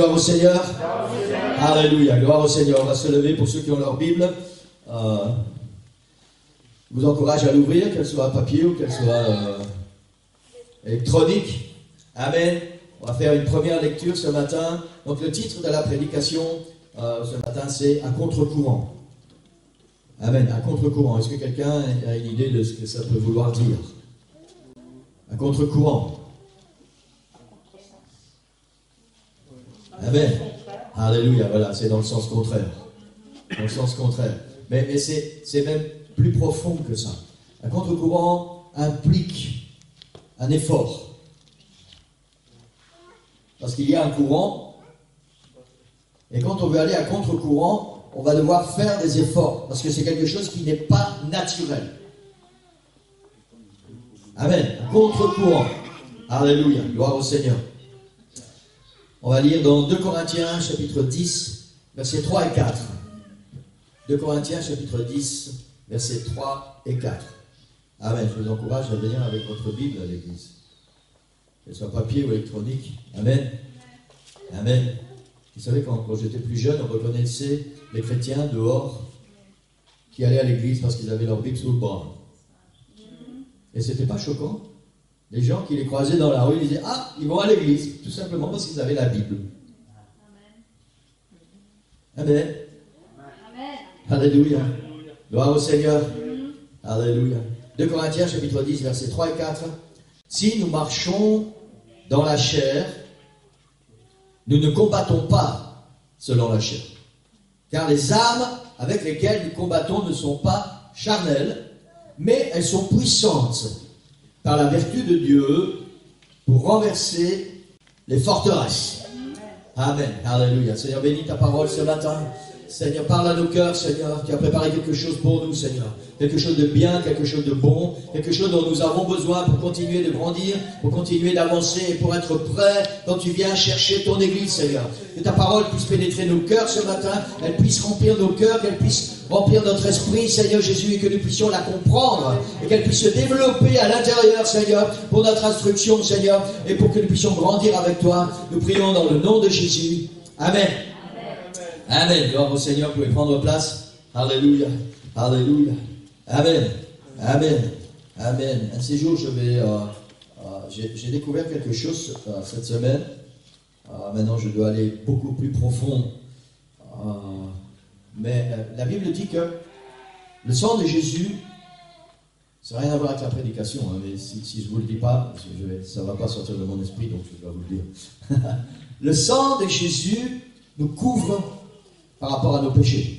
gloire au Seigneur. Alléluia, gloire au Seigneur. On va se lever pour ceux qui ont leur Bible. Je vous encourage à l'ouvrir, qu'elle soit papier ou qu'elle soit électronique. Amen. On va faire une première lecture ce matin. Donc le titre de la prédication ce matin, c'est « À contre-courant ». Amen, à contre-courant. Est-ce que quelqu'un a une idée de ce que ça peut vouloir dire? À contre-courant. Amen. Alléluia, voilà, c'est dans le sens contraire. Dans le sens contraire. Mais c'est même plus profond que ça. Un contre-courant implique un effort. Parce qu'il y a un courant, et quand on veut aller à contre-courant, on va devoir faire des efforts, parce que c'est quelque chose qui n'est pas naturel. Amen. Un contre-courant. Alléluia, gloire au Seigneur. On va lire dans 2 Corinthiens, chapitre 10, versets 3 et 4. 2 Corinthiens, chapitre 10, versets 3 et 4. Amen. Je vous encourage à venir avec votre Bible à l'église. Qu'elle soit papier ou électronique. Amen. Amen. Vous savez, quand j'étais plus jeune, on reconnaissait les chrétiens dehors qui allaient à l'église parce qu'ils avaient leur Bible sous le bras. Et c'était pas choquant. Les gens qui les croisaient dans la rue, ils disaient « Ah, ils vont à l'église », tout simplement parce qu'ils avaient la Bible. Amen. Amen. Alléluia. Gloire au Seigneur. Alléluia. 2 Corinthiens, chapitre 10, versets 3 et 4. « Si nous marchons dans la chair, nous ne combattons pas selon la chair. Car les armes avec lesquelles nous combattons ne sont pas charnelles, mais elles sont puissantes par la vertu de Dieu pour renverser les forteresses. » Amen. Alléluia. Seigneur, bénis ta parole ce matin. Seigneur, parle à nos cœurs, Seigneur. Tu as préparé quelque chose pour nous, Seigneur. Quelque chose de bien, quelque chose de bon, quelque chose dont nous avons besoin pour continuer de grandir, pour continuer d'avancer et pour être prêts quand tu viens chercher ton Église, Seigneur. Que ta parole puisse pénétrer nos cœurs ce matin, elle puisse remplir nos cœurs, qu'elle puisse remplir notre esprit, Seigneur Jésus, et que nous puissions la comprendre, et qu'elle puisse se développer à l'intérieur, Seigneur, pour notre instruction, Seigneur, et pour que nous puissions grandir avec toi. Nous prions dans le nom de Jésus. Amen. Amen. Gloire au Seigneur, vous pouvez prendre place. Alléluia. Alléluia. Amen. Amen. Amen. Un de ces jours, j'ai découvert quelque chose cette semaine. Maintenant, je dois aller beaucoup plus profond. Mais la Bible dit que le sang de Jésus, ça n'a rien à voir avec la prédication, hein, mais si je ne vous le dis pas, ça ne va pas sortir de mon esprit, donc je dois vous le dire. Le sang de Jésus nous couvre par rapport à nos péchés.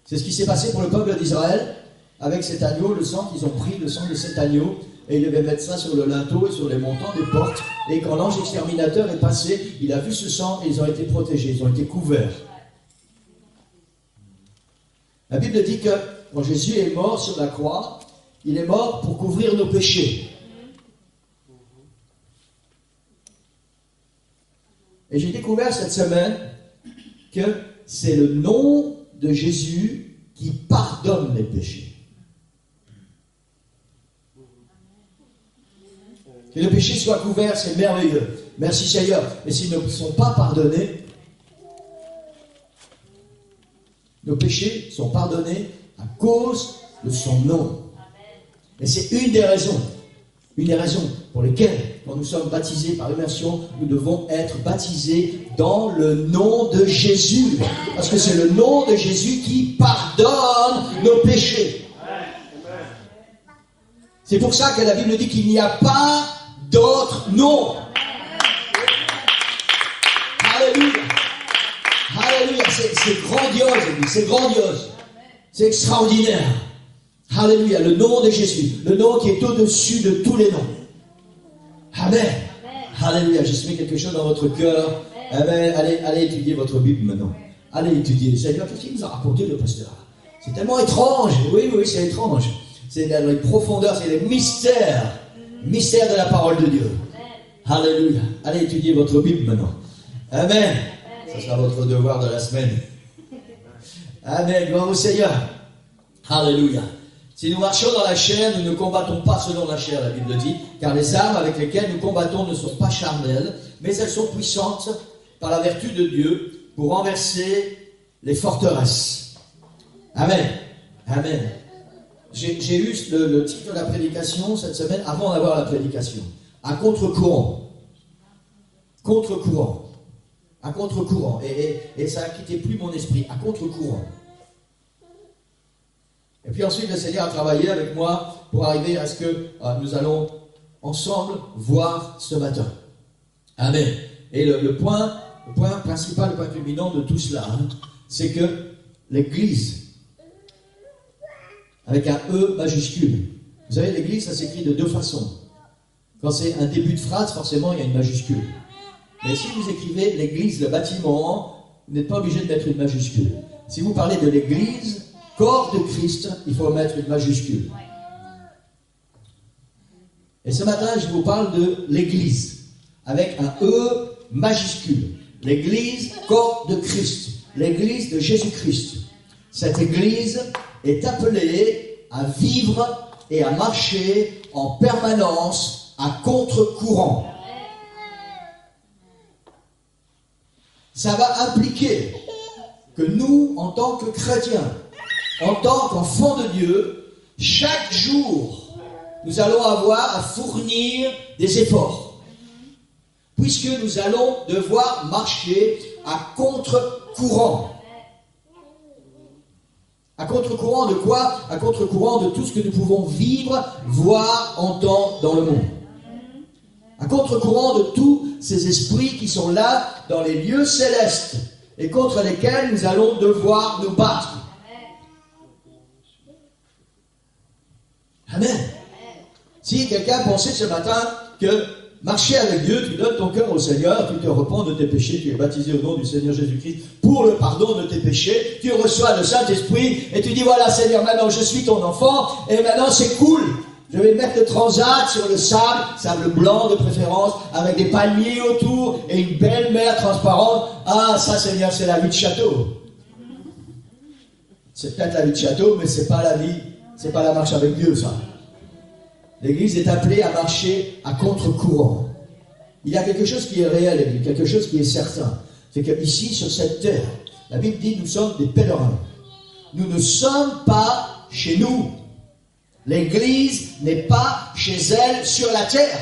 C'est ce qui s'est passé pour le peuple d'Israël avec cet agneau, le sang qu'ils ont pris, le sang de cet agneau, et ils devaient mettre ça sur le linteau et sur les montants des portes. Et quand l'ange exterminateur est passé, il a vu ce sang et ils ont été protégés, ils ont été couverts. La Bible dit que quand Jésus est mort sur la croix, il est mort pour couvrir nos péchés. Et j'ai découvert cette semaine que c'est le nom de Jésus qui pardonne les péchés. Que les péchés soient couverts, c'est merveilleux. Merci Seigneur. Mais s'ils ne sont pas pardonnés, nos péchés sont pardonnés à cause de son nom. Et c'est une des raisons pour lesquelles, quand nous sommes baptisés par immersion, nous devons être baptisés dans le nom de Jésus. Parce que c'est le nom de Jésus qui pardonne nos péchés. C'est pour ça que la Bible dit qu'il n'y a pas d'autre nom. Alléluia. Alléluia. C'est grandiose, c'est grandiose. C'est extraordinaire. Alléluia. Le nom de Jésus. Le nom qui est au-dessus de tous les noms. Amen. Alléluia. J'espère quelque chose dans votre cœur. Amen. Allez étudier votre Bible maintenant. Allez étudier. Seigneur, qu'est-ce qu'il nous a raconté le pasteur? C'est tellement étrange. Oui, c'est étrange. C'est dans les profondeurs, c'est les mystères de la parole de Dieu. Alléluia. Allez étudier votre Bible maintenant. Amen. Ça sera votre devoir de la semaine. Amen. Gloire au Seigneur. Alléluia. Si nous marchons dans la chair, nous ne combattons pas selon la chair, la Bible dit, car les armes avec lesquelles nous combattons ne sont pas charnelles, mais elles sont puissantes par la vertu de Dieu pour renverser les forteresses. Amen. Amen. J'ai eu le titre de la prédication cette semaine, avant d'avoir la prédication. À contre-courant. Contre-courant. À contre-courant. Et ça n'a quitté plus mon esprit. À contre-courant. Et puis ensuite, le Seigneur a travaillé avec moi pour arriver à ce que nous allons ensemble voir ce matin. Amen. Et le point principal, le point culminant de tout cela, c'est que l'Église, avec un E majuscule. Vous savez, l'Église, ça s'écrit de deux façons. Quand c'est un début de phrase, forcément, il y a une majuscule. Mais si vous écrivez l'Église, le bâtiment, vous n'êtes pas obligé de mettre une majuscule. Si vous parlez de l'Église, corps de Christ, il faut mettre une majuscule. Et ce matin, je vous parle de l'Église, avec un E majuscule. L'Église, corps de Christ. L'Église de Jésus-Christ. Cette Église est appelée à vivre et à marcher en permanence à contre-courant. Ça va impliquer que nous, en tant que chrétiens, en tant qu'enfants de Dieu, chaque jour, nous allons avoir à fournir des efforts. Puisque nous allons devoir marcher à contre-courant. À contre-courant de quoi? À contre-courant de tout ce que nous pouvons vivre, voir, entendre dans le monde. À contre-courant de tous ces esprits qui sont là dans les lieux célestes et contre lesquels nous allons devoir nous battre. Amen. Si quelqu'un pensait ce matin que marcher avec Dieu, tu donnes ton cœur au Seigneur, tu te repens de tes péchés, tu es baptisé au nom du Seigneur Jésus-Christ pour le pardon de tes péchés, tu reçois le Saint-Esprit et tu dis voilà Seigneur, maintenant je suis ton enfant et maintenant c'est cool. Je vais mettre le transat sur le sable blanc de préférence, avec des palmiers autour et une belle mer transparente. Ah ça Seigneur, c'est la vie de château. C'est peut-être la vie de château, mais c'est pas la vie, c'est pas la marche avec Dieu ça. L'Église est appelée à marcher à contre-courant. Il y a quelque chose qui est réel, quelque chose qui est certain. C'est qu'ici, sur cette terre, la Bible dit nous sommes des pèlerins. Nous ne sommes pas chez nous. L'Église n'est pas chez elle sur la terre.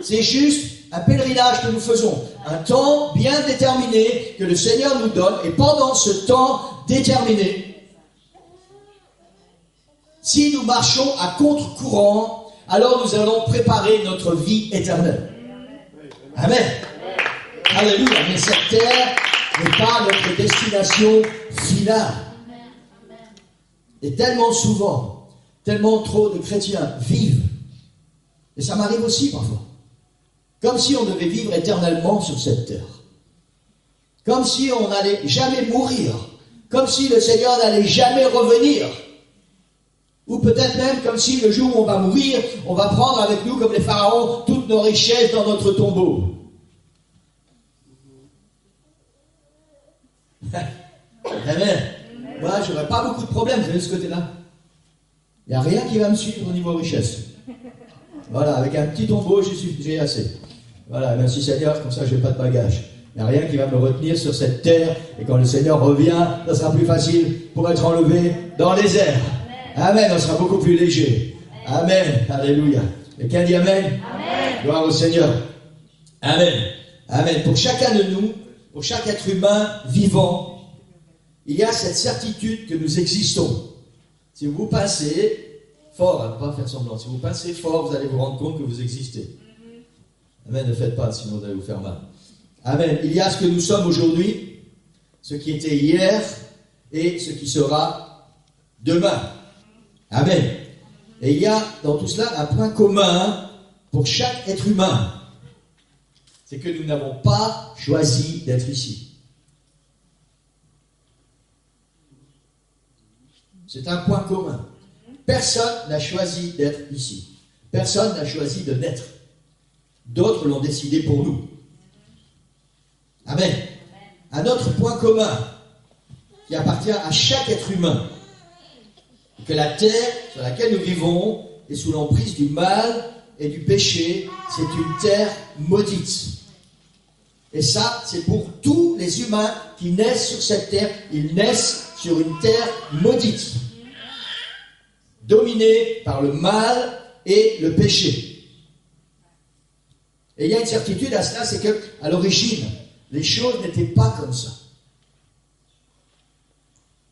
C'est juste un pèlerinage que nous faisons. Un temps bien déterminé que le Seigneur nous donne. Et pendant ce temps déterminé, si nous marchons à contre-courant, alors nous allons préparer notre vie éternelle. Amen. Alléluia. Mais cette terre n'est pas notre destination finale. Et tellement souvent, tellement trop de chrétiens vivent, et ça m'arrive aussi parfois, comme si on devait vivre éternellement sur cette terre. Comme si on n'allait jamais mourir. Comme si le Seigneur n'allait jamais revenir. Ou peut-être même comme si le jour où on va mourir, on va prendre avec nous, comme les pharaons, toutes nos richesses dans notre tombeau. Amen. Moi, je n'aurais pas beaucoup de problèmes, vous savez, de ce côté-là. Il n'y a rien qui va me suivre au niveau richesse. Voilà, avec un petit tombeau, j'ai assez. Voilà, merci Seigneur, comme ça, je n'ai pas de bagages. Il n'y a rien qui va me retenir sur cette terre. Et quand le Seigneur revient, ça sera plus facile pour être enlevé dans les airs. Amen, on sera beaucoup plus léger. Amen, alléluia. Quelqu'un dit Amen? Amen. Gloire au Seigneur. Amen. Amen. Pour chacun de nous, pour chaque être humain vivant, il y a cette certitude que nous existons. Si vous pincez fort, ne pas faire semblant, si vous pincez fort, vous allez vous rendre compte que vous existez. Amen, ne faites pas, sinon vous allez vous faire mal. Amen. Il y a ce que nous sommes aujourd'hui, ce qui était hier et ce qui sera demain. Amen. Et il y a dans tout cela un point commun pour chaque être humain. C'est que nous n'avons pas choisi d'être ici. C'est un point commun. Personne n'a choisi d'être ici. Personne n'a choisi de naître. D'autres l'ont décidé pour nous. Amen. Un autre point commun qui appartient à chaque être humain. Que la terre sur laquelle nous vivons est sous l'emprise du mal et du péché. C'est une terre maudite. Et ça, c'est pour tous les humains qui naissent sur cette terre. Ils naissent sur une terre maudite, dominée par le mal et le péché. Et il y a une certitude à cela, c'est qu'à l'origine, les choses n'étaient pas comme ça.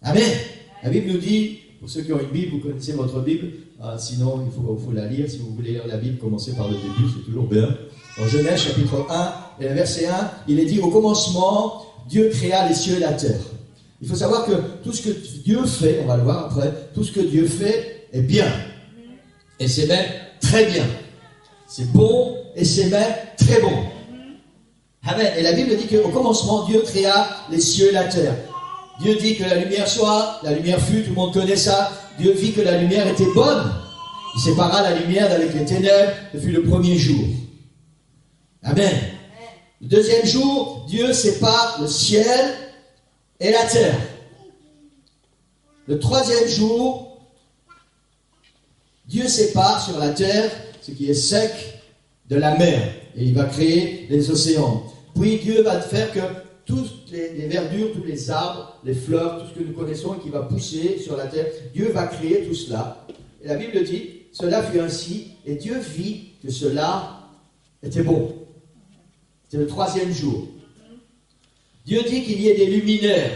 Amen. La Bible nous dit, pour ceux qui ont une Bible, vous connaissez votre Bible, sinon il faut la lire. Si vous voulez lire la Bible, commencez par le début, c'est toujours bien. Dans Genèse chapitre 1, et le verset 1, il est dit, au commencement, Dieu créa les cieux et la terre. Il faut savoir que tout ce que Dieu fait, on va le voir après, tout ce que Dieu fait est bien. Et c'est même très bien. C'est bon et c'est même très bon. Amen. Et la Bible dit qu'au commencement, Dieu créa les cieux et la terre. Dieu dit que la lumière soit, la lumière fut, tout le monde connaît ça. Dieu vit que la lumière était bonne. Il sépara la lumière d'avec les ténèbres. Ce fut le premier jour. Amen. Le deuxième jour, Dieu sépare le ciel et la terre. Le troisième jour, Dieu sépare sur la terre ce qui est sec de la mer. Et il va créer les océans. Puis Dieu va faire que toutes les verdures, tous les arbres, les fleurs, tout ce que nous connaissons et qui va pousser sur la terre, Dieu va créer tout cela. Et la Bible dit, cela fut ainsi, et Dieu vit que cela était bon. C'est le troisième jour. Dieu dit qu'il y ait des luminaires.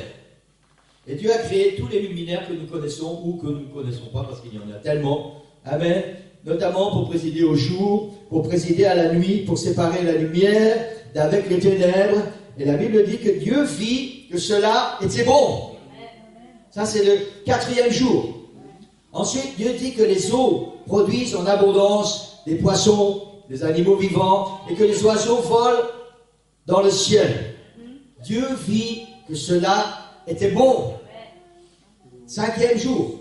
Et Dieu a créé tous les luminaires que nous connaissons ou que nous ne connaissons pas, parce qu'il y en a tellement. Amen. Notamment pour présider au jour, pour présider à la nuit, pour séparer la lumière d'avec les ténèbres. Et la Bible dit que Dieu vit que cela était bon. Ça, c'est le quatrième jour. Ensuite, Dieu dit que les eaux produisent en abondance des poissons, des animaux vivants, et que les oiseaux volent dans le ciel. Dieu vit que cela était bon. Cinquième jour.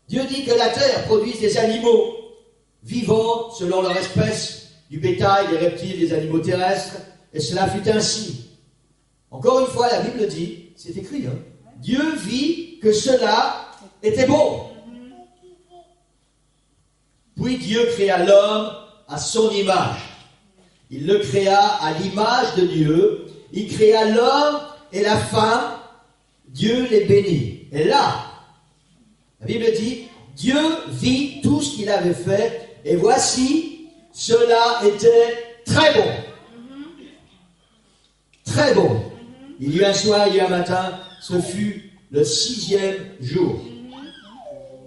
Dieu dit que la terre produise des animaux vivants selon leur espèce, du bétail, des reptiles, des animaux terrestres, et cela fut ainsi. Encore une fois, la Bible dit, c'est écrit, Dieu vit que cela était bon. Puis Dieu créa l'homme à son image. Il le créa à l'image de Dieu. Il créa l'homme et la femme. Dieu les bénit. Et là, la Bible dit, Dieu vit tout ce qu'il avait fait. Et voici, cela était très bon. Très bon. Il y eut un soir, il y eut un matin. Ce fut le 6e jour.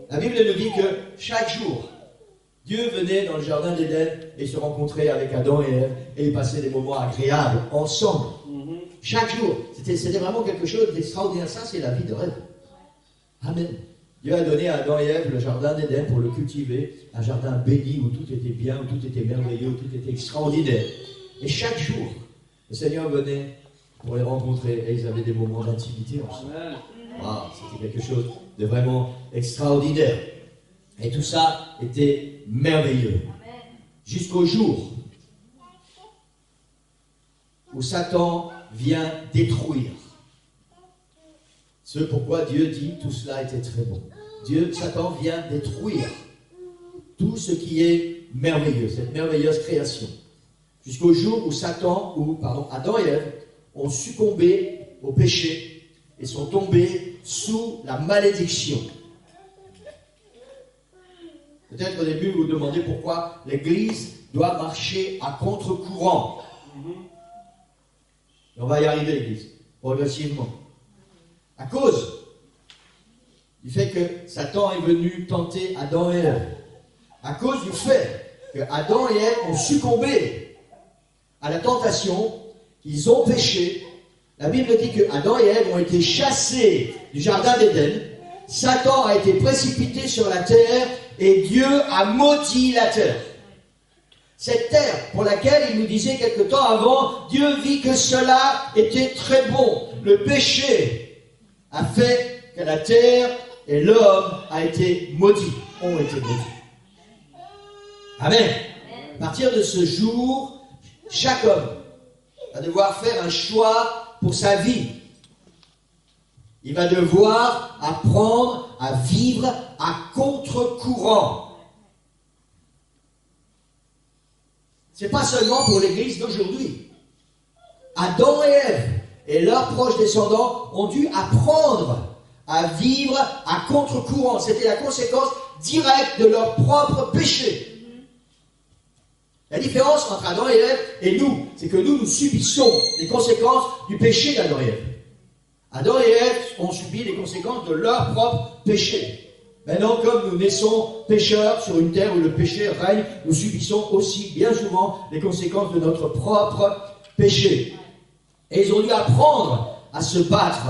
La Bible nous dit que chaque jour, Dieu venait dans le jardin d'Éden et se rencontrait avec Adam et Ève et ils passaient des moments agréables ensemble. Chaque jour. C'était vraiment quelque chose d'extraordinaire. Ça, c'est la vie de rêve. Amen. Dieu a donné à Adam et Ève le jardin d'Éden pour le cultiver. Un jardin béni où tout était bien, où tout était merveilleux, où tout était extraordinaire. Et chaque jour, le Seigneur venait pour les rencontrer et ils avaient des moments d'intimité ensemble. Wow, c'était quelque chose de vraiment extraordinaire. Et tout ça était merveilleux. Jusqu'au jour où Satan vient détruire ce pourquoi Dieu dit tout cela était très bon. Satan vient détruire tout ce qui est merveilleux, cette merveilleuse création. Jusqu'au jour où Adam et Ève ont succombé au péché et sont tombés sous la malédiction. Peut-être au début vous vous demandez pourquoi l'Église doit marcher à contre-courant. Et on va y arriver, l'Église, progressivement. À cause du fait que Satan est venu tenter Adam et Ève. À cause du fait que Adam et Ève ont succombé à la tentation, ils ont péché. La Bible dit que Adam et Ève ont été chassés du jardin d'Éden. Satan a été précipité sur la terre et Dieu a maudit la terre. Cette terre pour laquelle il nous disait quelque temps avant, Dieu vit que cela était très bon. Le péché a fait que la terre et l'homme ont été maudits. Amen. À partir de ce jour, chaque homme va devoir faire un choix pour sa vie. Il va devoir apprendre à vivre à contre-courant. Ce n'est pas seulement pour l'Église d'aujourd'hui. Adam et Ève et leurs proches descendants ont dû apprendre à vivre à contre-courant. C'était la conséquence directe de leur propre péché. La différence entre Adam et Ève et nous, c'est que nous subissons les conséquences du péché d'Adam et Ève. Adam et Ève ont subi les conséquences de leur propre péché. Maintenant, comme nous naissons pécheurs sur une terre où le péché règne, nous subissons aussi bien souvent les conséquences de notre propre péché. Et ils ont dû apprendre à se battre.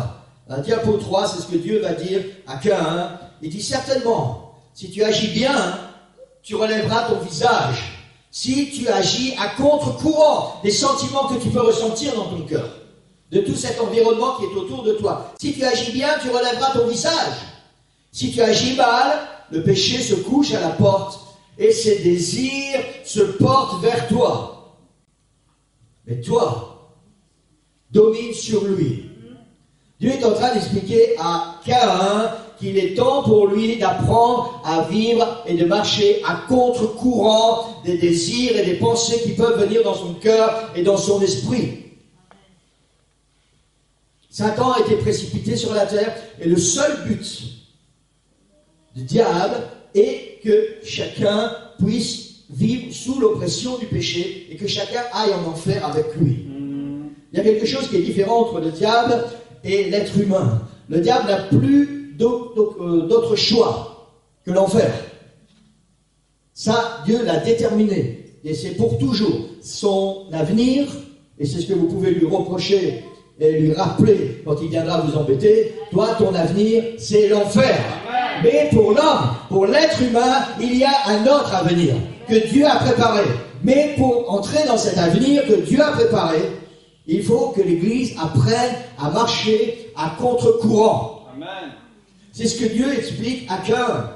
Diapo 3, c'est ce que Dieu va dire à Caïn. Il dit certainement, si tu agis bien, tu relèveras ton visage. Si tu agis à contre-courant des sentiments que tu peux ressentir dans ton cœur, de tout cet environnement qui est autour de toi. Si tu agis bien, tu relèveras ton visage. Si tu agis mal, le péché se couche à la porte et ses désirs se portent vers toi. Mais toi, domine sur lui. Dieu est en train d'expliquer à Caïn qu'il est temps pour lui d'apprendre à vivre et de marcher à contre-courant des désirs et des pensées qui peuvent venir dans son cœur et dans son esprit. Satan a été précipité sur la terre et le seul but du diable est que chacun puisse vivre sous l'oppression du péché et que chacun aille en enfer avec lui. Il y a quelque chose qui est différent entre le diable et l'être humain. Le diable n'a plus d'autre choix que l'enfer. Ça, Dieu l'a déterminé. Et c'est pour toujours. Son avenir, et c'est ce que vous pouvez lui reprocher et lui rappeler quand il viendra vous embêter, toi, ton avenir, c'est l'enfer. Mais pour l'homme, pour l'être humain, il y a un autre avenir que Dieu a préparé. Mais pour entrer dans cet avenir que Dieu a préparé, il faut que l'Église apprenne à marcher à contre-courant. Amen. C'est ce que Dieu explique à Caïn.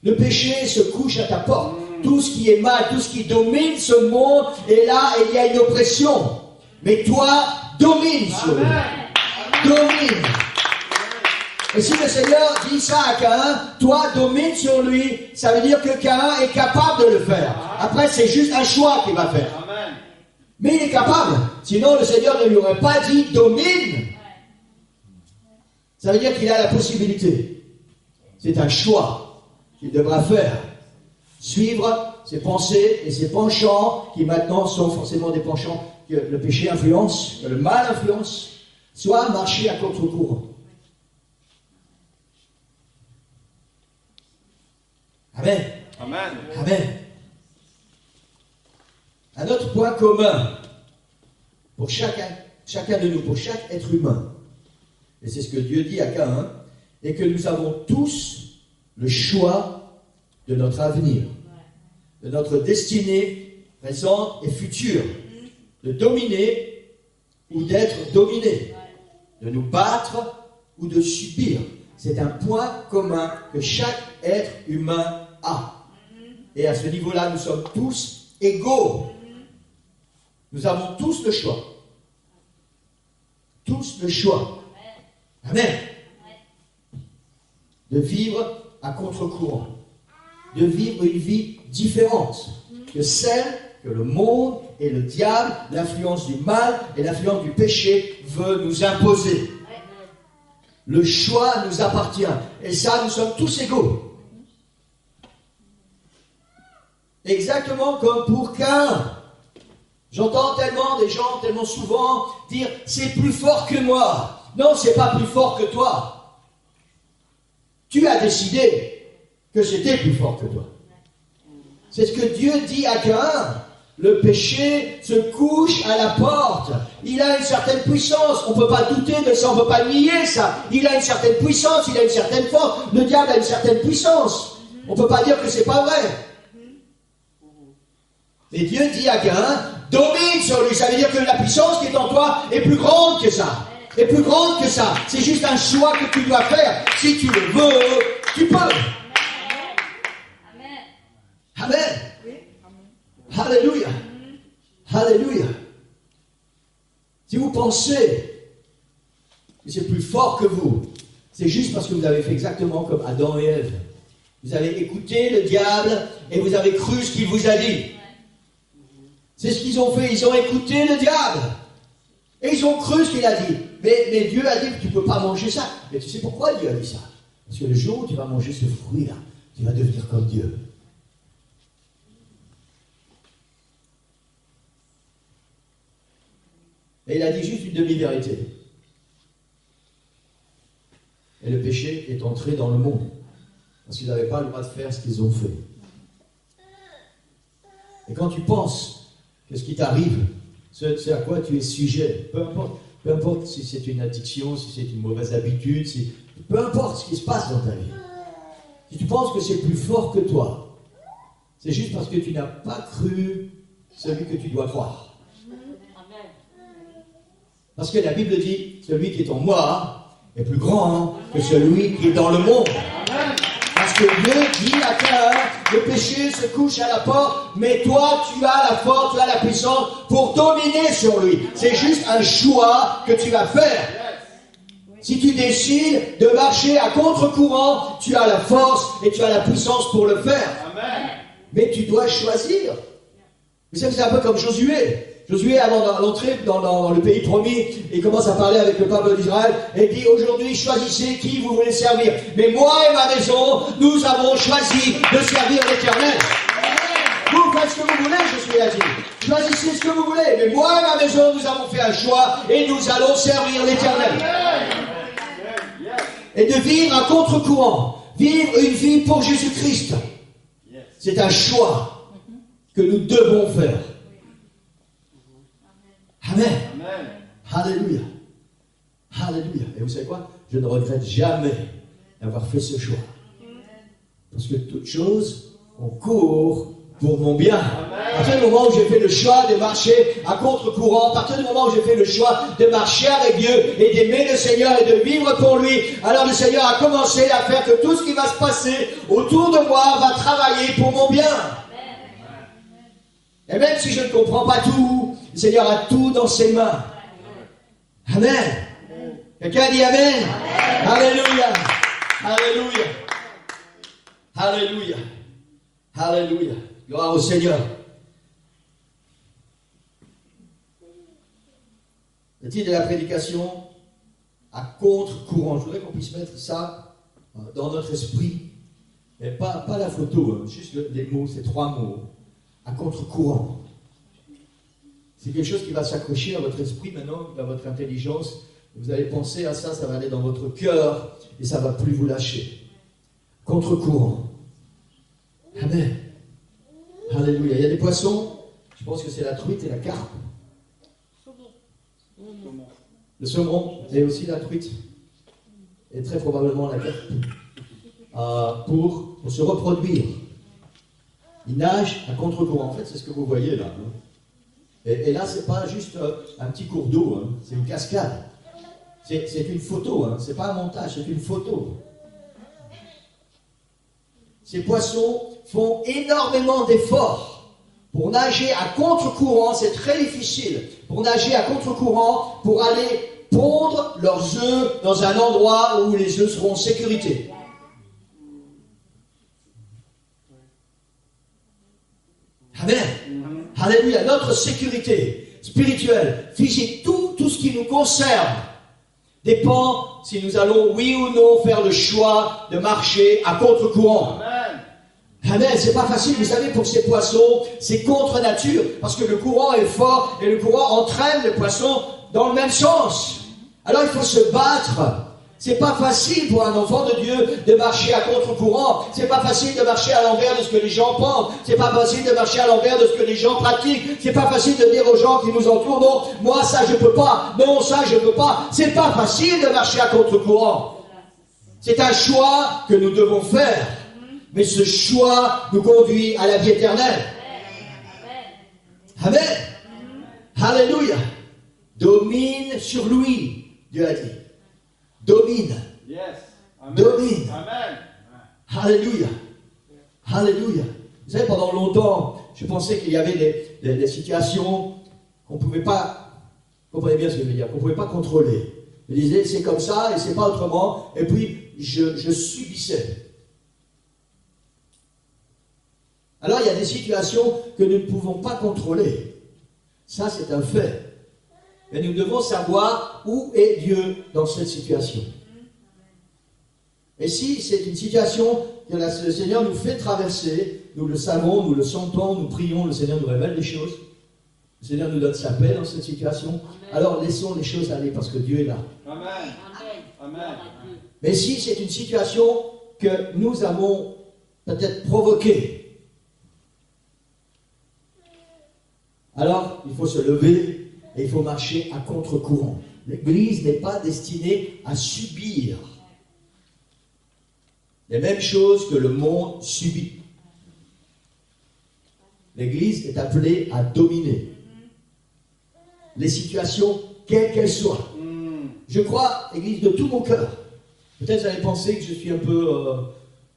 Le péché se couche à ta porte. Tout ce qui est mal, tout ce qui domine ce monde est là et il y a une oppression. Mais toi, domine sur lui. Domine. Et si le Seigneur dit ça à Caïn, toi, domine sur lui, ça veut dire que Caïn est capable de le faire. Après, c'est juste un choix qu'il va faire. Amen. Mais il est capable. Sinon, le Seigneur ne lui aurait pas dit domine. Ça veut dire qu'il a la possibilité. C'est un choix qu'il devra faire. Suivre ses pensées et ses penchants, qui maintenant sont forcément des penchants que le péché influence, que le mal influence, soit marcher à contre-courant. Amen. Amen. Amen. Un autre point commun pour chacun de nous, pour chaque être humain, et c'est ce que Dieu dit à Caïn, est que nous avons tous le choix de notre avenir, de notre destinée présente et future, de dominer ou d'être dominé, de nous battre ou de subir. C'est un point commun que chaque être humain a. Et à ce niveau-là, nous sommes tous égaux. Nous avons tous le choix. Tous le choix. Amen. De vivre à contre-courant. De vivre une vie différente que celle que le monde et le diable, l'influence du mal et l'influence du péché veut nous imposer. Le choix nous appartient. Et ça, nous sommes tous égaux. Exactement comme pour Caïn. J'entends tellement des gens, tellement souvent, dire « c'est plus fort que moi ». Non, c'est pas plus fort que toi. Tu as décidé que c'était plus fort que toi. C'est ce que Dieu dit à Caïn. Le péché se couche à la porte. Il a une certaine puissance. On ne peut pas douter de ça, on ne peut pas nier ça. Il a une certaine puissance, il a une certaine force. Le diable a une certaine puissance. On ne peut pas dire que c'est pas vrai. Mais Dieu dit à Caïn, domine sur lui. Ça veut dire que la puissance qui est en toi est plus grande que ça. Est plus grande que ça. C'est juste un choix que tu dois faire. Si tu le veux, tu peux. Amen. Alléluia. Alléluia. Si vous pensez que c'est plus fort que vous, c'est juste parce que vous avez fait exactement comme Adam et Ève. Vous avez écouté le diable et vous avez cru ce qu'il vous a dit. C'est ce qu'ils ont fait. Ils ont écouté le diable. Et ils ont cru ce qu'il a dit. Mais Dieu a dit que tu ne peux pas manger ça. Mais tu sais pourquoi Dieu a dit ça? Parce que le jour où tu vas manger ce fruit-là, tu vas devenir comme Dieu. Et il a dit juste une demi-vérité. Et le péché est entré dans le monde. Parce qu'ils n'avaient pas le droit de faire ce qu'ils ont fait. Et quand tu penses que ce qui t'arrive, c'est à quoi tu es sujet, peu importe si c'est une addiction, si c'est une mauvaise habitude, peu importe ce qui se passe dans ta vie. Si tu penses que c'est plus fort que toi, c'est juste parce que tu n'as pas cru celui que tu dois croire. Parce que la Bible dit, celui qui est en moi est plus grand que celui qui est dans le monde. Parce que Dieu dit à cœur, le péché se couche à la porte, mais toi tu as la force, tu as la puissance pour dominer sur lui. C'est juste un choix que tu vas faire. Si tu décides de marcher à contre-courant, tu as la force et tu as la puissance pour le faire. Mais tu dois choisir. Vous savez, c'est un peu comme Josué. Josué, avant d'entrer dans le pays promis, il commence à parler avec le peuple d'Israël et dit, aujourd'hui, choisissez qui vous voulez servir. Mais moi et ma maison, nous avons choisi de servir l'Éternel. Vous faites ce que vous voulez, Josué a dit. Choisissez ce que vous voulez. Mais moi et ma maison, nous avons fait un choix et nous allons servir l'Éternel. Et de vivre à contre-courant. Vivre une vie pour Jésus-Christ. C'est un choix que nous devons faire. Amen. Amen. Alléluia. Alléluia. Et vous savez quoi? Je ne regrette jamais d'avoir fait ce choix. Parce que toute chose concourt pour mon bien. À partir du moment où j'ai fait le choix de marcher à contre-courant, à partir du moment où j'ai fait le choix de marcher avec Dieu et d'aimer le Seigneur et de vivre pour lui, alors le Seigneur a commencé à faire que tout ce qui va se passer autour de moi va travailler pour mon bien. Et même si je ne comprends pas tout, le Seigneur a tout dans ses mains. Amen. Quelqu'un dit Amen. Alléluia. Alléluia. Alléluia. Alléluia. Gloire au Seigneur. Le titre de la prédication, à contre-courant. Je voudrais qu'on puisse mettre ça dans notre esprit. Mais pas la photo, juste les mots, ces 3 mots. À contre-courant. C'est quelque chose qui va s'accrocher à votre esprit maintenant, à votre intelligence. Vous allez penser à ça, ça va aller dans votre cœur et ça ne va plus vous lâcher. Contre-courant. Amen. Alléluia. Il y a des poissons, je pense que c'est la truite et la carpe. Le saumon, et aussi la truite. Et très probablement la carpe. Pour se reproduire. Il nage à contre-courant. En fait, c'est ce que vous voyez là. Et là, c'est pas juste un petit cours d'eau, c'est une cascade. C'est une photo, c'est pas un montage, c'est une photo. Ces poissons font énormément d'efforts pour nager à contre-courant. C'est très difficile pour nager à contre-courant, pour aller pondre leurs œufs dans un endroit où les œufs seront en sécurité. Amen. Alléluia. Notre sécurité spirituelle, physique, tout ce qui nous concerne dépend si nous allons, oui ou non, faire le choix de marcher à contre-courant. Amen. Amen. C'est pas facile, vous savez, pour ces poissons, c'est contre nature, parce que le courant est fort et le courant entraîne les poissons dans le même sens. Alors il faut se battre. C'est pas facile pour un enfant de Dieu de marcher à contre-courant. C'est pas facile de marcher à l'envers de ce que les gens pensent. C'est pas facile de marcher à l'envers de ce que les gens pratiquent. C'est pas facile de dire aux gens qui nous entourent, non, moi ça je peux pas. Non, ça je peux pas. C'est pas facile de marcher à contre-courant. C'est un choix que nous devons faire. Mais ce choix nous conduit à la vie éternelle. Amen. Alléluia. Domine sur lui, Dieu a dit. Domine. Yes. Amen. Domine. Amen. Alléluia. Alléluia. Vous savez, pendant longtemps, je pensais qu'il y avait des situations qu'on ne pouvait pas, comprenez bien ce que je veux dire, qu'on ne pouvait pas contrôler. Je disais, c'est comme ça et c'est pas autrement. Et puis, je subissais. Alors, il y a des situations que nous ne pouvons pas contrôler. Ça, c'est un fait. Mais nous devons savoir où est Dieu dans cette situation. Et si c'est une situation que le Seigneur nous fait traverser, nous le savons, nous le sentons, nous prions, le Seigneur nous révèle des choses, le Seigneur nous donne sa paix dans cette situation, alors laissons les choses aller parce que Dieu est là. Amen. Amen. Mais si c'est une situation que nous avons peut-être provoquée, alors il faut se lever et il faut marcher à contre-courant. L'Église n'est pas destinée à subir les mêmes choses que le monde subit. L'Église est appelée à dominer les situations, quelles qu'elles soient. Je crois, Église, de tout mon cœur. Peut-être vous allez penser que je suis un peu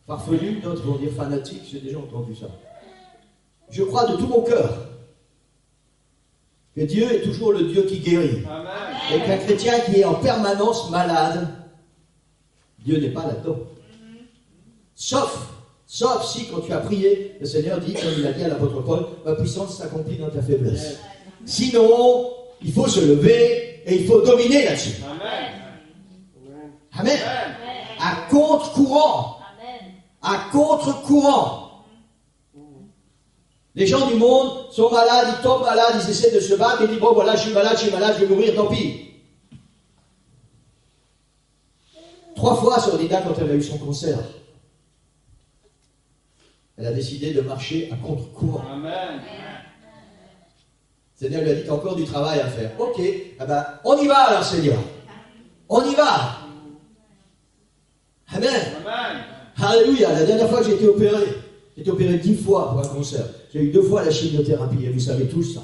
farfelu, d'autres vont dire fanatique, j'ai déjà entendu ça. Je crois de tout mon cœur que Dieu est toujours le Dieu qui guérit. Amen. Et qu'un chrétien qui est en permanence malade, Dieu n'est pas là-dedans. Sauf si, quand tu as prié, le Seigneur dit, comme il a dit à l'apôtre Paul, ma puissance s'accomplit dans ta faiblesse. Sinon, il faut se lever et il faut dominer là-dessus. Amen. Amen. À contre-courant. À contre-courant. Les gens du monde sont malades, ils tombent malades, ils essaient de se battre, ils disent, bon voilà, je suis malade, je vais mourir, tant pis. 3 fois sur Lida, quand elle a eu son cancer, elle a décidé de marcher à contre-courant. Amen. Le Seigneur lui a dit, tu as encore du travail à faire. Ok, eh ben, on y va alors, Seigneur. On y va. Amen. Amen. Alléluia. La dernière fois que j'ai été opéré 10 fois pour un cancer. J'ai eu 2 fois la chimiothérapie, et vous savez tous ça.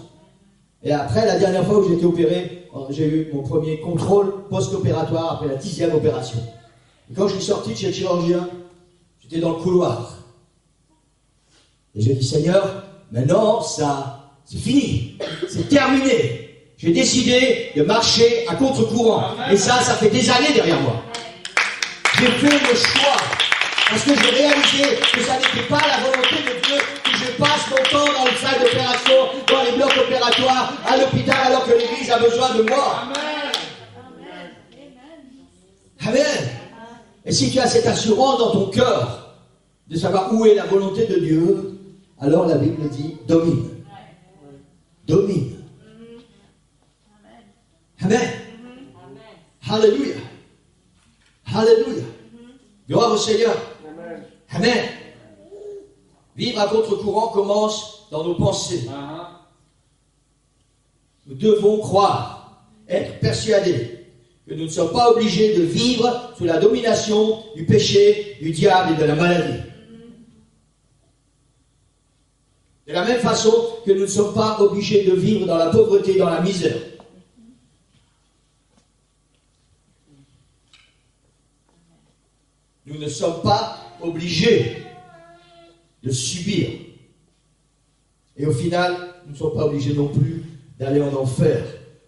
Et après, la dernière fois où j'ai été opéré, j'ai eu mon premier contrôle post-opératoire après la 10e opération. Et quand je suis sorti de chez le chirurgien, j'étais dans le couloir. Et j'ai dit, Seigneur, maintenant, ça, c'est fini. C'est terminé. J'ai décidé de marcher à contre-courant. Et ça fait des années derrière moi. J'ai fait le choix. Parce que j'ai réalisé que ça n'était pas la volonté de Dieu que je passe mon temps dans les salles d'opération, dans les blocs opératoires, à l'hôpital, alors que l'Église a besoin de moi. Amen. Et si tu as cette assurance dans ton cœur de savoir où est la volonté de Dieu, alors la Bible dit domine. Domine. Amen. Alléluia. Alléluia. Gloire au Seigneur. Amen. Vivre à contre-courant commence dans nos pensées. Nous devons croire, être persuadés que nous ne sommes pas obligés de vivre sous la domination du péché, du diable et de la maladie. De la même façon que nous ne sommes pas obligés de vivre dans la pauvreté et dans la misère. Nous ne sommes pas obligés de subir. Et au final, nous ne sommes pas obligés non plus d'aller en enfer.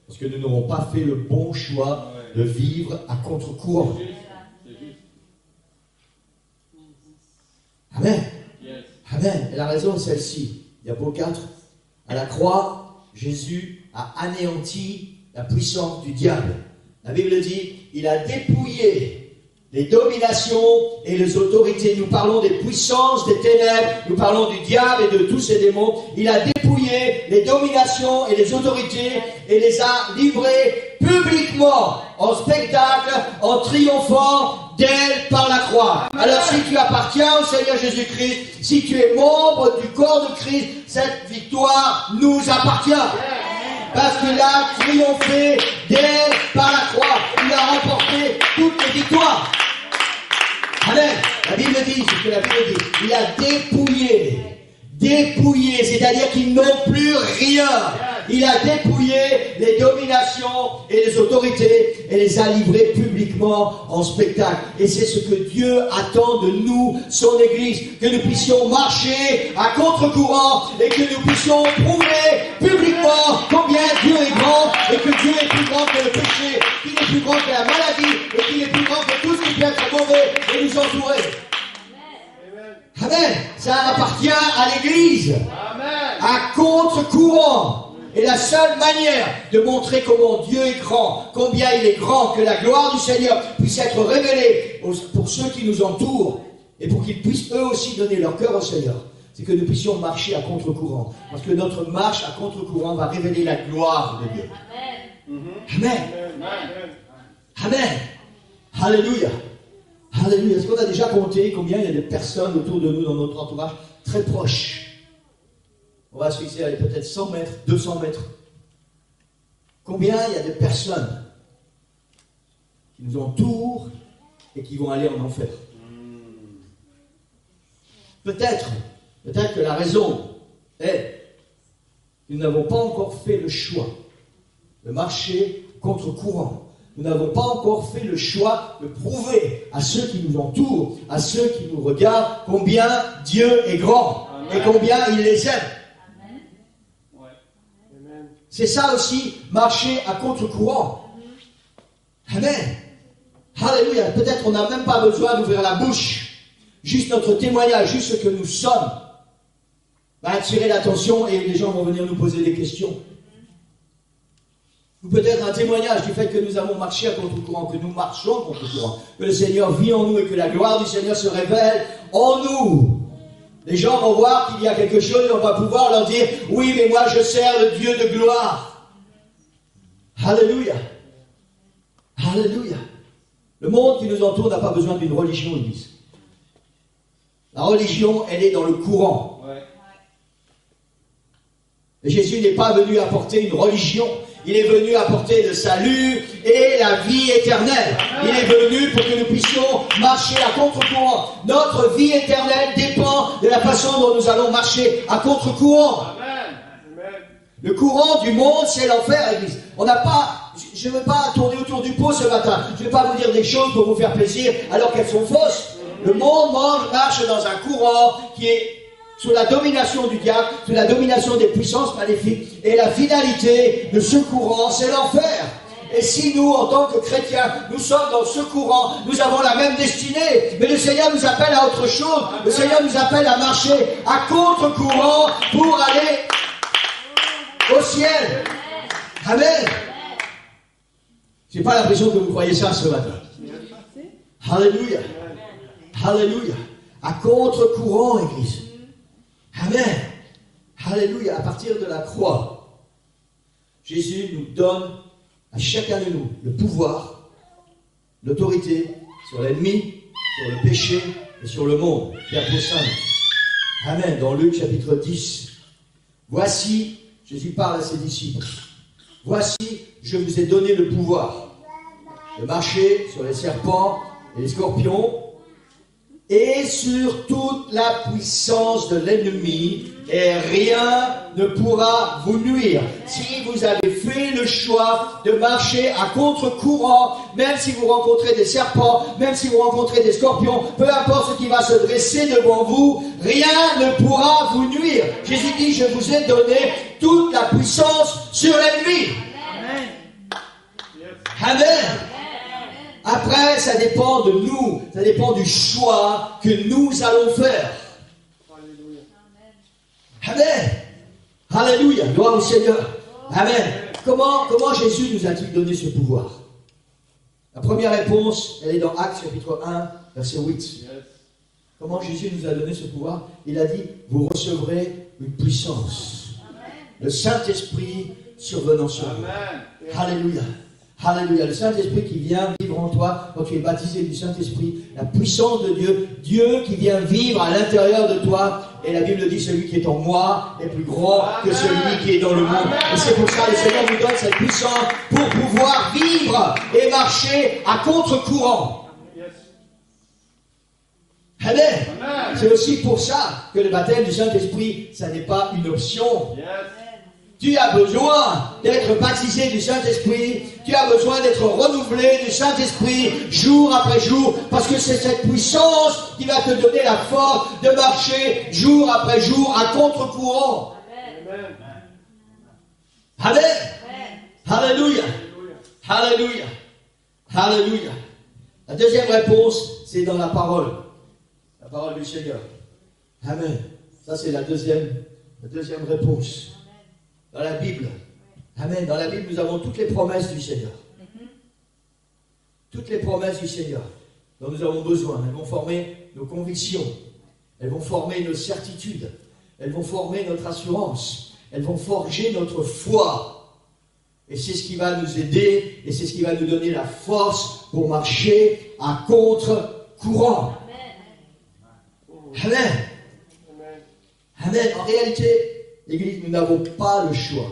Parce que nous n'aurons pas fait le bon choix de vivre à contre-courant. Amen. Amen. Et la raison est celle-ci. Diapo 4. À la croix, Jésus a anéanti la puissance du diable. La Bible dit, il a dépouillé les dominations et les autorités. Nous parlons des puissances des ténèbres, nous parlons du diable et de tous ses démons. Il a dépouillé les dominations et les autorités et les a livrées publiquement en spectacle, en triomphant d'elle par la croix. Alors si tu appartiens au Seigneur Jésus-Christ, si tu es membre du corps de Christ, cette victoire nous appartient. Parce qu'il a triomphé d'elle par la croix. Il a remporté toutes les victoires. Amen. La Bible dit, c'est ce que la Bible dit. Il a dépouillé, c'est-à-dire qu'ils n'ont plus rien. Il a dépouillé les dominations et les autorités et les a livrées publiquement en spectacle. Et c'est ce que Dieu attend de nous, son Église, que nous puissions marcher à contre-courant et que nous puissions prouver publiquement combien Dieu est grand et que Dieu est plus grand que le péché, qu'il est plus grand que la maladie et qu'il est plus grand que tout ce qui peut être mauvais et nous entourer. Amen. Ça appartient à l'Église. Amen. À contre-courant. Et la seule manière de montrer comment Dieu est grand, combien il est grand, que la gloire du Seigneur puisse être révélée pour ceux qui nous entourent et pour qu'ils puissent eux aussi donner leur cœur au Seigneur, c'est que nous puissions marcher à contre-courant. Parce que notre marche à contre-courant va révéler la gloire de Dieu. Amen. Amen. Alléluia. Alléluia. Est-ce qu'on a déjà compté combien il y a de personnes autour de nous dans notre entourage très proches? On va se fixer à peut-être 100 mètres, 200 mètres. Combien il y a de personnes qui nous entourent et qui vont aller en enfer? Peut-être que la raison est que nous n'avons pas encore fait le choix de marcher contre courant. Nous n'avons pas encore fait le choix de prouver à ceux qui nous entourent, à ceux qui nous regardent, combien Dieu est grand. Amen. Et combien il les aime. Amen. Ouais. C'est ça aussi, marcher à contre-courant. Amen. Alléluia. Peut-être on n'a même pas besoin d'ouvrir la bouche. Juste notre témoignage, juste ce que nous sommes, va attirer l'attention et les gens vont venir nous poser des questions. Ou peut-être un témoignage du fait que nous avons marché à contre-courant, que nous marchons à contre-courant, que le Seigneur vit en nous et que la gloire du Seigneur se révèle en nous. Les gens vont voir qu'il y a quelque chose et on va pouvoir leur dire, oui, mais moi je sers le Dieu de gloire. Alléluia. Alléluia. Le monde qui nous entoure n'a pas besoin d'une religion, ils disent. La religion, elle est dans le courant. Ouais. Et Jésus n'est pas venu apporter une religion. Il est venu apporter le salut et la vie éternelle. Amen. Il est venu pour que nous puissions marcher à contre-courant. Notre vie éternelle dépend de la façon dont nous allons marcher à contre-courant. Amen. Le courant du monde, c'est l'enfer, Église. On n'a pas, je ne veux pas tourner autour du pot ce matin. Je ne vais pas vous dire des choses pour vous faire plaisir alors qu'elles sont fausses. Le monde marche dans un courant qui est sous la domination du diable, sous la domination des puissances maléfiques. Et la finalité de ce courant, c'est l'enfer. Et si nous, en tant que chrétiens, nous sommes dans ce courant, nous avons la même destinée. Mais le Seigneur nous appelle à autre chose. Le Seigneur nous appelle à marcher à contre-courant pour aller au ciel. Amen. Je n'ai pas l'impression que vous croyez ça ce matin. Alléluia. Alléluia. À contre-courant, Église. Amen. Alléluia. À partir de la croix, Jésus nous donne à chacun de nous le pouvoir, l'autorité sur l'ennemi, sur le péché et sur le monde. Pierre pour Saint. Amen. Dans Luc chapitre 10. Voici, Jésus parle à ses disciples. Voici, je vous ai donné le pouvoir de marcher sur les serpents et les scorpions et sur toute la puissance de l'ennemi, et rien ne pourra vous nuire. Si vous avez fait le choix de marcher à contre-courant, même si vous rencontrez des serpents, même si vous rencontrez des scorpions, peu importe ce qui va se dresser devant vous, rien ne pourra vous nuire. Jésus dit, je vous ai donné toute la puissance sur l'ennemi. Amen. Amen. Après, ça dépend de nous, ça dépend du choix que nous allons faire. Amen. Alléluia. Gloire au Seigneur. Amen. Comment Jésus nous a-t-il donné ce pouvoir? La première réponse, elle est dans Actes chapitre 1, verset 8. Comment Jésus nous a donné ce pouvoir? Il a dit, vous recevrez une puissance. Le Saint-Esprit survenant sur vous. Alléluia. Alléluia. Le Saint-Esprit qui vient vivre en toi quand tu es baptisé du Saint-Esprit. La puissance de Dieu. Dieu qui vient vivre à l'intérieur de toi. Et la Bible dit, celui qui est en moi est plus grand que celui qui est dans le monde. Et c'est pour ça que le Seigneur nous donne cette puissance pour pouvoir vivre et marcher à contre-courant. Amen. C'est aussi pour ça que le baptême du Saint-Esprit, ça n'est pas une option. Tu as besoin d'être baptisé du Saint-Esprit. Tu as besoin d'être renouvelé du Saint-Esprit jour après jour. Parce que c'est cette puissance qui va te donner la force de marcher jour après jour à contre-courant. Amen. Amen. Alléluia. Alléluia. Alléluia. La deuxième réponse, c'est dans la parole. La parole du Seigneur. Amen. Ça, c'est la deuxième réponse. dans la Bible. Amen. Dans la Bible, nous avons toutes les promesses du Seigneur. Toutes les promesses du Seigneur dont nous avons besoin. Elles vont former nos convictions. Elles vont former nos certitudes. Elles vont former notre assurance. Elles vont forger notre foi. Et c'est ce qui va nous aider et c'est ce qui va nous donner la force pour marcher à contre-courant. Amen. Amen. En réalité, l'Église, nous n'avons pas le choix.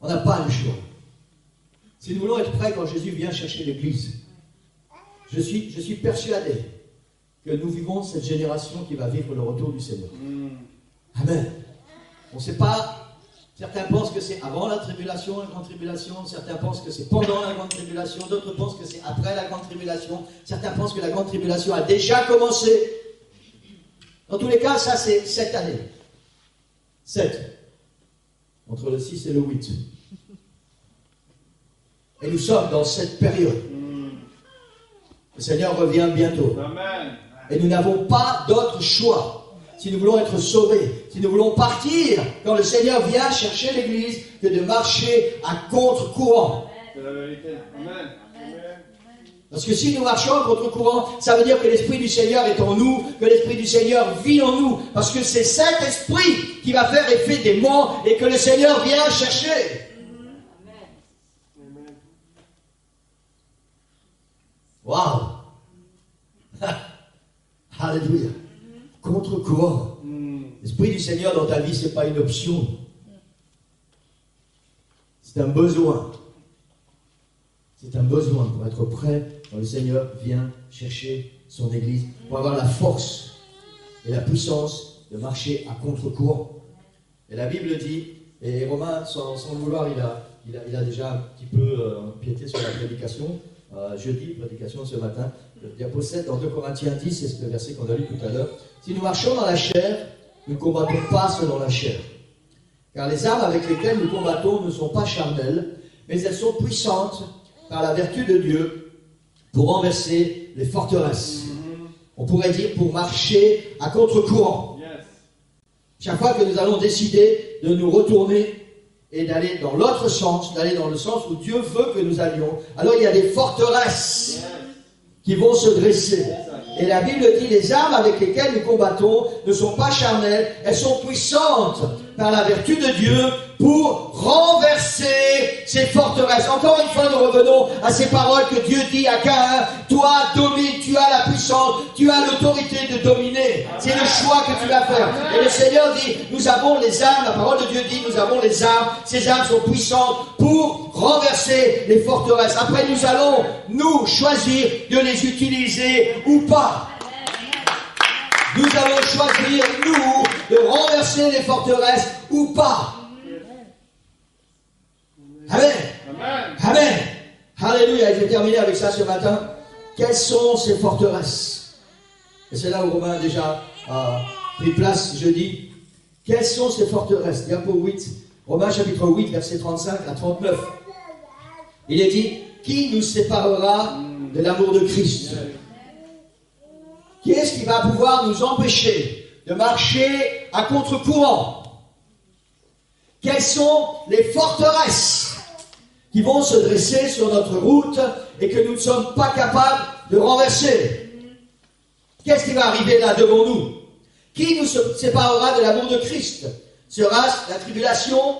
On n'a pas le choix. Si nous voulons être prêts quand Jésus vient chercher l'Église, je suis persuadé que nous vivons cette génération qui va vivre le retour du Seigneur. Amen. On ne sait pas, certains pensent que c'est avant la tribulation, la grande tribulation, certains pensent que c'est pendant la grande tribulation, d'autres pensent que c'est après la grande tribulation, certains pensent que la grande tribulation a déjà commencé. Dans tous les cas, ça c'est cette année. 7. Entre le 6 et le 8. Et nous sommes dans cette période. Le Seigneur revient bientôt. Amen. Et nous n'avons pas d'autre choix. Si nous voulons être sauvés, si nous voulons partir quand le Seigneur vient chercher l'Église, que de marcher à contre-courant. C'est la vérité. Amen. Parce que si nous marchons à contre-courant, ça veut dire que l'Esprit du Seigneur est en nous, que l'Esprit du Seigneur vit en nous. Parce que c'est cet Esprit qui va faire effet démon et que le Seigneur vient chercher. Waouh! Alléluia! Contre-courant. L'Esprit du Seigneur dans ta vie, ce n'est pas une option. C'est un besoin. C'est un besoin pour être prêt quand le Seigneur vient chercher son Église, pour avoir la force et la puissance de marcher à contre-courant. Et la Bible dit, et Romain, sans le vouloir, il a déjà un petit peu empiété sur la prédication, jeudi, prédication ce matin, le diapo 7 dans 2 Corinthiens 10, c'est le verset qu'on a lu tout à l'heure. Si nous marchons dans la chair, nous ne combattons pas selon la chair. Car les armes avec lesquelles nous combattons ne sont pas charnelles, mais elles sont puissantes par la vertu de Dieu pour renverser les forteresses. On pourrait dire pour marcher à contre-courant. Chaque fois que nous allons décider de nous retourner et d'aller dans l'autre sens, d'aller dans le sens où Dieu veut que nous allions, alors il y a des forteresses qui vont se dresser. Et la Bible dit, les armes avec lesquelles nous combattons ne sont pas charnelles, elles sont puissantes par la vertu de Dieu pour renverser ces forteresses. Encore une fois, nous revenons à ces paroles que Dieu dit à Caïn. Toi, domine, tu as la puissance, tu as l'autorité de dominer. C'est le choix que tu vas faire. Et le Seigneur dit, nous avons les armes, la parole de Dieu dit, nous avons les armes. Ces armes sont puissantes pour renverser les forteresses. Après, nous allons, nous, choisir de les utiliser ou pas. Nous allons choisir, nous, de renverser les forteresses ou pas. Amen. Amen. Alléluia. Je vais terminer avec ça ce matin. Quelles sont ces forteresses? Et c'est là où Romain a déjà pris place jeudi. Quelles sont ces forteresses? Diapo 8. Romains chapitre 8, verset 35 à 39. Il est dit, qui nous séparera de l'amour de Christ? Qui est-ce qui va pouvoir nous empêcher de marcher à contre-courant? Quelles sont les forteresses qui vont se dresser sur notre route et que nous ne sommes pas capables de renverser? Qu'est-ce qui va arriver là devant nous? Qui nous séparera de l'amour de Christ? Sera-ce la tribulation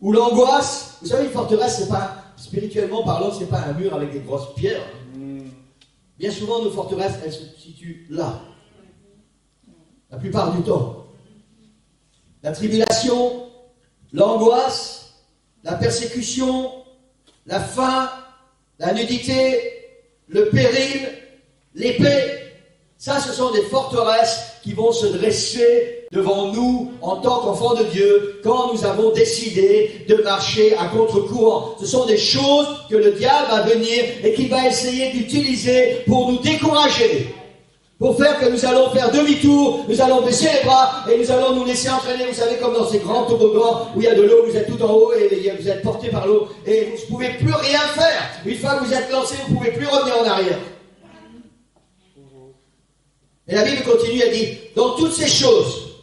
ou l'angoisse? Vous savez, une forteresse, c'est pas, spirituellement parlant, c'est pas un mur avec des grosses pierres. Bien souvent, nos forteresses, elles se situent là. La plupart du temps. La tribulation, l'angoisse, la persécution, la faim, la nudité, le péril, l'épée. Ça, ce sont des forteresses qui vont se dresser devant nous en tant qu'enfants de Dieu quand nous avons décidé de marcher à contre-courant. Ce sont des choses que le diable va venir et qu'il va essayer d'utiliser pour nous décourager. Pour faire que nous allons faire demi-tour, nous allons baisser les bras et nous allons nous laisser entraîner, vous savez, comme dans ces grands toboggans où il y a de l'eau, vous êtes tout en haut et vous êtes porté par l'eau et vous ne pouvez plus rien faire. Une fois que vous êtes lancé, vous ne pouvez plus revenir en arrière. Et la Bible continue, elle dit, dans toutes ces choses,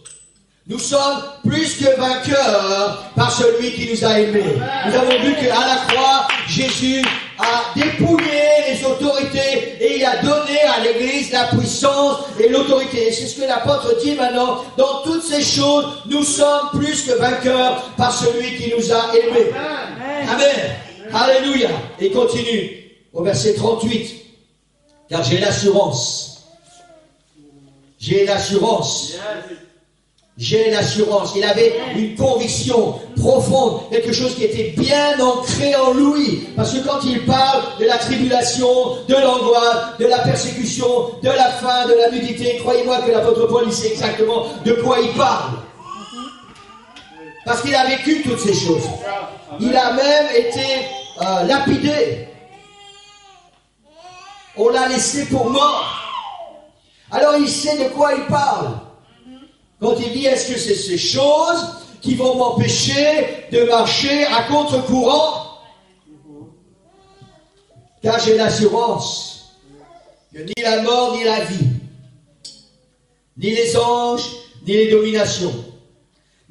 Nous sommes plus que vainqueurs par celui qui nous a aimés. Nous avons vu qu'à la croix, Jésus a dépouillé les autorités et il a donné à l'Église la puissance et l'autorité. Et c'est ce que l'apôtre dit maintenant. Dans toutes ces choses, nous sommes plus que vainqueurs par celui qui nous a aimés. Amen. Alléluia. Et il continue au verset 38. Car j'ai l'assurance. J'ai l'assurance. J'ai l'assurance. Il avait une conviction profonde, quelque chose qui était bien ancré en lui. Parce que quand il parle de la tribulation, de l'angoisse, de la persécution, de la faim, de la nudité, croyez-moi que l'apôtre Paul, il sait exactement de quoi il parle. Parce qu'il a vécu toutes ces choses. Il a même été lapidé. On l'a laissé pour mort. Alors il sait de quoi il parle. Quand il dit, est-ce que c'est ces choses qui vont m'empêcher de marcher à contre-courant? Car j'ai l'assurance que ni la mort, ni la vie, ni les anges, ni les dominations,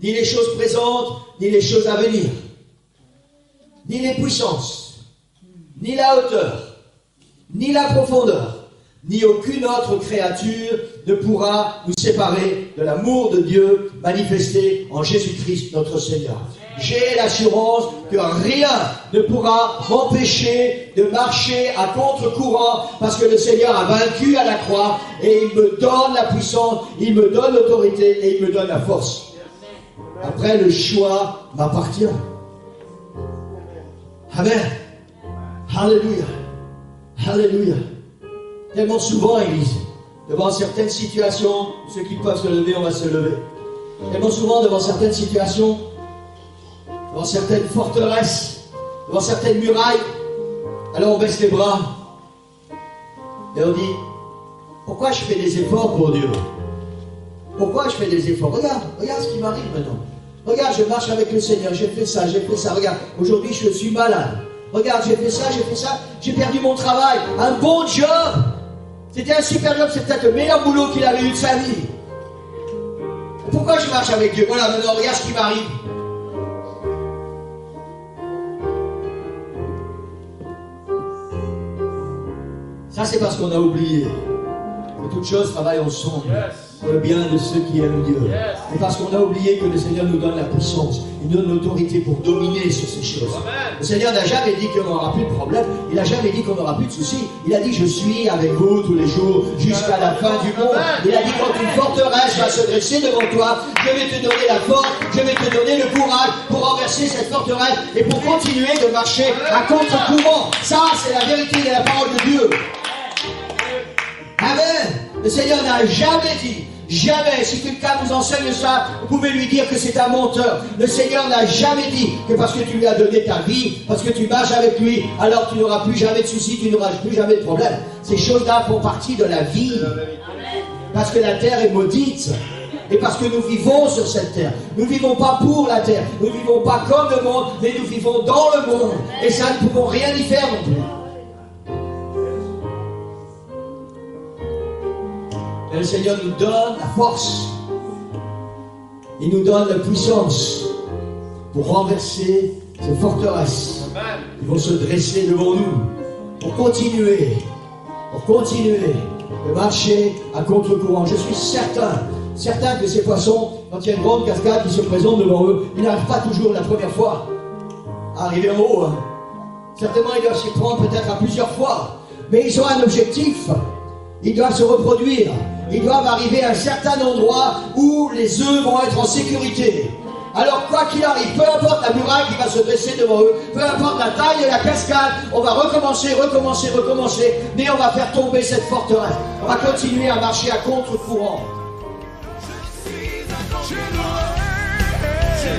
ni les choses présentes, ni les choses à venir, ni les puissances, ni la hauteur, ni la profondeur, ni aucune autre créature ne pourra nous séparer de l'amour de Dieu manifesté en Jésus-Christ notre Seigneur. J'ai l'assurance que rien ne pourra m'empêcher de marcher à contre-courant parce que le Seigneur a vaincu à la croix et il me donne la puissance, il me donne l'autorité et il me donne la force. Après, le choix m'appartient. Amen. Alléluia. Alléluia. Tellement souvent, Église, devant certaines situations, ceux qui peuvent se lever, on va se lever. Tellement souvent, devant certaines situations, devant certaines forteresses, devant certaines murailles, alors on baisse les bras et on dit, pourquoi je fais des efforts pour Dieu? Pourquoi je fais des efforts? Regarde ce qui m'arrive maintenant. Regarde, je marche avec le Seigneur, j'ai fait ça. Regarde, aujourd'hui je suis malade. Regarde, j'ai fait ça, j'ai perdu mon travail, un bon job. C'était un super job, c'est peut-être le meilleur boulot qu'il avait eu de sa vie. Pourquoi je marche avec Dieu? Voilà, maintenant, regarde ce qui m'arrive. Ça, c'est parce qu'on a oublié que toutes choses travaillent ensemble pour le bien de ceux qui aiment Dieu. Et parce qu'on a oublié que le Seigneur nous donne la puissance, il nous donne l'autorité pour dominer sur ces choses. Le Seigneur n'a jamais dit qu'on n'aura plus de problème, il n'a jamais dit qu'on n'aura plus de soucis. Il a dit, je suis avec vous tous les jours jusqu'à la fin du monde. Il a dit, quand une forteresse va se dresser devant toi, je vais te donner la force, je vais te donner le courage pour renverser cette forteresse et pour continuer de marcher à contre-courant. Ça, c'est la vérité de la parole de Dieu. Amen. Le Seigneur n'a jamais dit, jamais, si quelqu'un vous enseigne ça, vous pouvez lui dire que c'est un menteur. Le Seigneur n'a jamais dit que parce que tu lui as donné ta vie, parce que tu marches avec lui, alors tu n'auras plus jamais de soucis, tu n'auras plus jamais de problème. Ces choses-là font partie de la vie. Parce que la terre est maudite. Et parce que nous vivons sur cette terre. Nous ne vivons pas pour la terre. Nous ne vivons pas comme le monde, mais nous vivons dans le monde. Et ça, nous ne pouvons rien y faire non plus. Et le Seigneur nous donne la force. Il nous donne la puissance pour renverser ces forteresses qui vont se dresser devant nous. Pour continuer de marcher à contre-courant. Je suis certain que ces poissons, quand il y a une grande cascade qui se présente devant eux, ils n'arrivent pas toujours la première fois à arriver en haut. Certainement, ils doivent s'y prendre peut-être à plusieurs fois. Mais ils ont un objectif. Ils doivent se reproduire. Ils doivent arriver à un certain endroit où les œufs vont être en sécurité. Alors quoi qu'il arrive, peu importe la muraille qui va se dresser devant eux, peu importe la taille de la cascade, on va recommencer, mais on va faire tomber cette forteresse. On va continuer à marcher à contre-courant. C'est